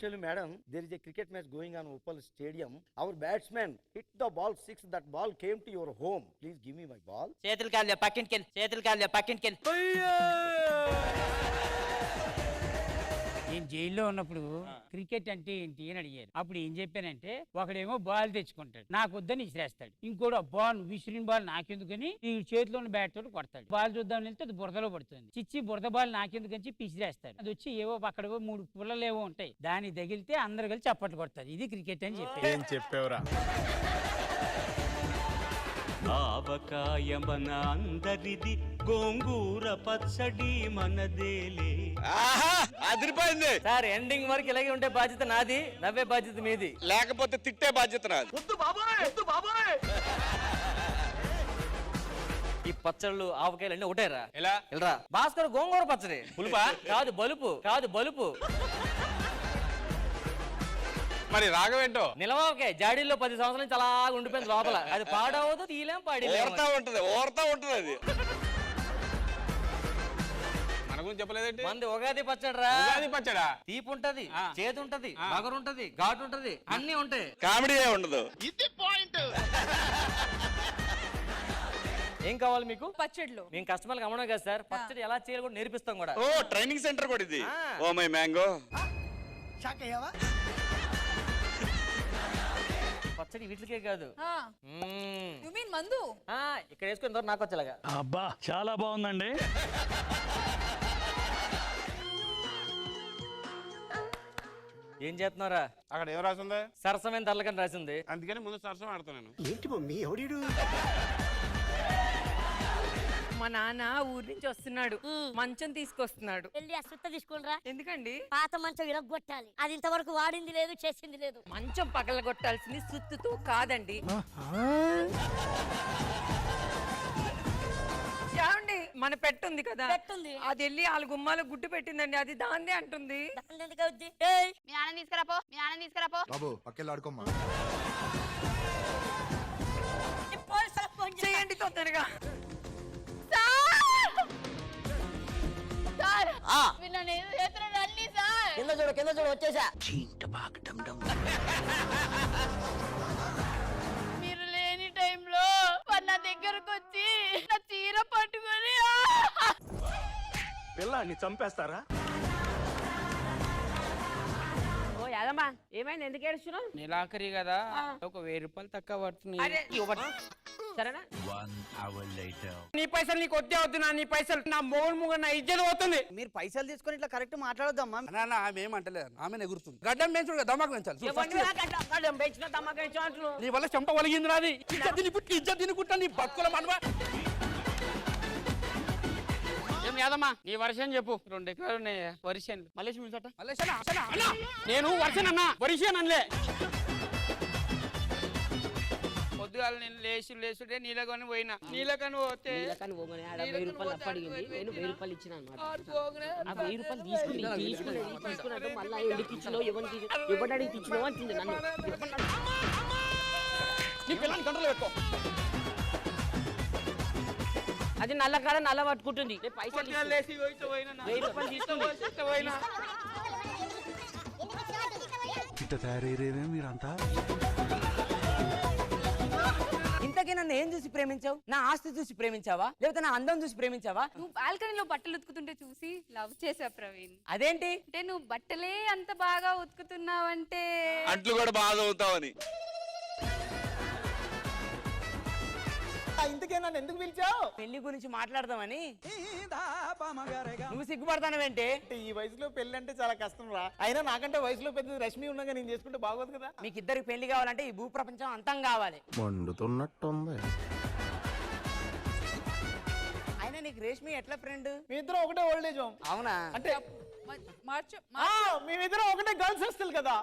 Actually, madam, there is a cricket match going on Opal Stadium. Our batsman hit the ball 6. That ball came to your home. Please give me my ball. చేతులు కాళ్ళు పక్కింటికెళ్ళి నేను జైల్లో ఉన్నప్పుడు cricket అంటే ఏంటి అని అడిగారు. అప్పుడు ఏం చెప్పానంటే, ఒకడేమో బాల్ తెచ్చుకుంటాడు, నాకు వద్దని విసిరేస్తాడు. ఇంకోటి బాల్ విసిరిన బాల్ నాకెందుకని ఈ చేతిలో ఉన్న బ్యాట్ తోటి కొడతాడు. బాల్ చూద్దాం వెళ్తే అది బురదలో పడుతుంది. చిచ్చి బురద బాల్ నాకెందుకని పిసిరేస్తాడు. అది వచ్చి ఏవో అక్కడ 3 పుల్లలు ఏవో ఉంటాయి, దాన్ని తగిలితే అందరు కలిసి చప్పట్లు కొడతారు. ఇది క్రికెట్ అని చెప్పేవరా. ఆవకాయ మన అందరిది, గోంగూర పచ్చడి మనదేలే. అదిరిపోయింది సార్. ఎండింగ్ వరకు ఇలాగే ఉంటే బాధ్యత నాది, నవ్వే బాధ్యత మీది, లేకపోతే తిట్టే బాధ్యత నాది. ఈ పచ్చళ్ళు ఆవకాయలు అన్ని ఒకటేరా. ఎలా భాస్కర్ గోంగూర పచ్చడి పులుపా కాదు బలుపు. మరి రాగమేంటో నిలవాకే జాడీల్లో 10 సంవత్సరాల నుంచి అలా ఉండిపోయింది లోపల. అది పాడవదు, తీలేం ఓర్తా ఉంటది అది. మన గురించి చెప్పలేదండి. మంది ఉగాది పచ్చడిరా. ఉగాది పచ్చడా? తీపి ఉంటది, చేదు ఉంటది, బగరు ఉంటది, ఘాటు ఉంటది, అన్ని ఉంటాయి. కామెడీ ఉండదు. ఏం కావాలి మీకు? పచ్చడిలో మేము కస్టమర్లకు అమ్మడం కదా సార్, పచ్చడి ఎలా చేయాలి కూడా నేర్పిస్తాం కూడా. ఓ ట్రైనింగ్ సెంటర్ కూడా ఇది. Oh my mango. పచ్చడి వీటికే కాదు, మందు ఇక్కడ వేసుకుని నాకు వచ్చేలాగా. అబ్బా చాలా బాగుందండి. ఏం చేస్తున్నారా? అక్కడ ఏం రాసిందా? సరసమైన తరలకని రాసింది, అందుకని ముందు సరసం ఆడుతున్నాను. ఏంటి మమ్మీ ఎవడీడు? మా నాన్న ఊరి నుంచి వస్తున్నాడు, మంచం తీసుకొస్తున్నాడు. వెళ్ళి ఆ సుత్త తీసుకునిరా. ఎందుకండి? పాత మంచం ఇరగొట్టాలి, అది ఇంతవరకు వాడింది లేదు, చేసింది లేదు. మంచం పగల కొట్టాల్సింది సుత్తుతో కాదండి. ఏమండి, మన పెట్టుంది కదా, పెట్టుంది. అది వెళ్ళి వాళ్ళ గుమ్మాలో గుడ్డు పెట్టిందండి, అది దాందే అంటుంది. మీ నాన్న తీసుకురాపో. బాబు పక్కెళ్ళి ఆడుకోమ్మా. చేయండి తొందరగా. కింద చూడు వచ్చేసా. మీరు లేని టైంలో నా దగ్గరకు వచ్చి నా చీర పట్టుకొని పిల్లాన్ని చంపేస్తారా? ఓ యాదమ్మా, ఏమైంది? ఎందుకు ఏడుస్తున్నావు? నెలాఖరి కదా, ఒక 1000 రూపాయలు తక్కువ పడుతున్నాయి. సరేనా? నీ పైసలు నీకు వద్దే వద్దు. నీ పైసలు నా మూగ నా ఇజ్జత పోతుంది. మీరు పైసలు తీసుకొని ఇట్లా కరెక్ట్ మాట్లాడొద్దమ్మా. ఆమె ఏమంటలేదు, ఆమె ఎగురుతుంది. గడ్డం పెంచుడు కదా, దమాకు పెంచాలి. నీ వల్ల చెంప ఒలిగింది నాది. ఇజ్జత్ తినుకుంటా నీ బతుకుల మనవా. ఏం యాదమ్మా, నీ వర్షం చెప్పు. 2 ఎకరాలు ఉన్నాయి వరిసేను. మలేషి నేను వర్షం అన్నా, వరిసేను అనలే. పొద్దుగాల నేను లేచుడే నీళ్ళకని పోయినా. నీళ్ళకని పోతే 1000 రూపాయలు అప్పడిగింది, నేను 1000 రూపాయలు ఇచ్చిన అన్నమాట. ఆ 1000 రూపాయలు తీసుకున్నట్టు మళ్ళీ ఎందుకు ఇచ్చినావు, ఎవరికి ఇచ్చినావు అంటుంది నన్ను. నీ పిల్లల్ని కంట్రోల్ పెట్టుకో. అది నల్ల కాడ నల్ల పట్టుకుంటుంది. పైసలు 1000 రూపాయలు తీసుకుని ఇట్ట తయారయ్యేదే మీరంతా. ఇంతకీ నన్ను ఏం చూసి ప్రేమించావు? నా ఆస్తి చూసి ప్రేమించావా, లేకపోతే నా అందం చూసి ప్రేమించావా? నువ్వు బాల్కనీలో బట్టలు ఉతుకుతుంటే చూసి లవ్ చేసా ప్రవీణ్. అదేంటి అంటే నువ్వు బట్టలే అంత బాగా ఉతుకుతున్నావంటే అంట్లు కూడా బాగా అవుతావని. ఇంతకే నన్ను ఎందుకు పిలిచావు? పెళ్లి గురించి మాట్లాడదామని. నువ్వు సిగ్గుపడతానవేంటే? ఈ వయసులో పెళ్లి అంటే చాలా కష్టం రా. అయినా నాకంటే వయసులో పెద్ద రష్మి ఉండగా నేను చేసుకుంటే బాగోదు కదా. మీకు ఇద్దరికి పెళ్లి కావాలంటే ఈ భూప్రపంచం అంతం కావాలి. మండుతున్నట్టుంది. అయినా నీకు రేష్మి ఎట్లా ఫ్రెండ్? మీ ఇద్దరు ఒకటే ఓల్డేజ్ హోమ్. అవునా? అంటే మేమిద్దరం ఒకటే గర్ల్స్ హాస్టల్ కదా.